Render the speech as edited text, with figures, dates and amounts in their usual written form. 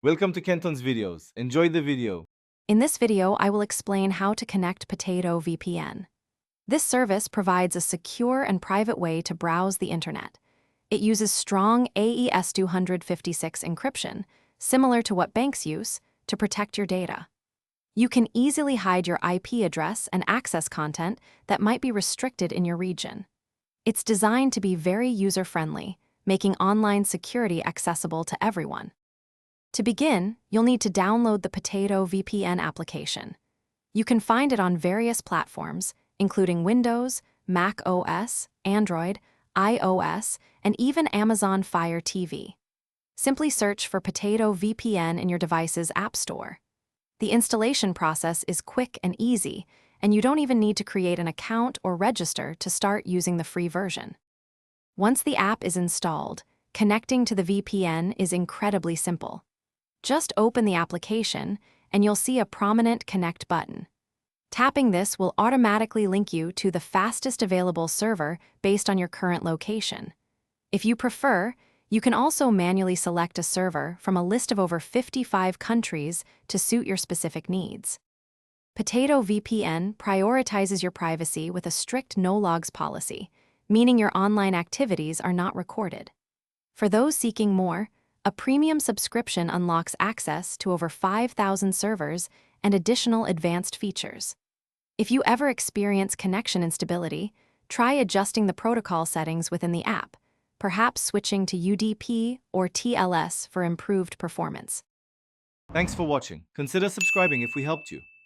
Welcome to Kenton's videos. Enjoy the video. In this video, I will explain how to connect Potato VPN. This service provides a secure and private way to browse the internet. It uses strong AES-256 encryption, similar to what banks use, to protect your data. You can easily hide your IP address and access content that might be restricted in your region. It's designed to be very user-friendly, making online security accessible to everyone. To begin, you'll need to download the Potato VPN application. You can find it on various platforms, including Windows, Mac OS, Android, iOS, and even Amazon Fire TV. Simply search for Potato VPN in your device's App Store. The installation process is quick and easy, and you don't even need to create an account or register to start using the free version. Once the app is installed, connecting to the VPN is incredibly simple. Just open the application, and you'll see a prominent Connect button. Tapping this will automatically link you to the fastest available server based on your current location. If you prefer, you can also manually select a server from a list of over 55 countries to suit your specific needs. Potato VPN prioritizes your privacy with a strict no-logs policy, meaning your online activities are not recorded. For those seeking more, a premium subscription unlocks access to over 5,000 servers and additional advanced features. If you ever experience connection instability, try adjusting the protocol settings within the app, perhaps switching to UDP or TLS for improved performance. Thanks for watching. Consider subscribing if we helped you.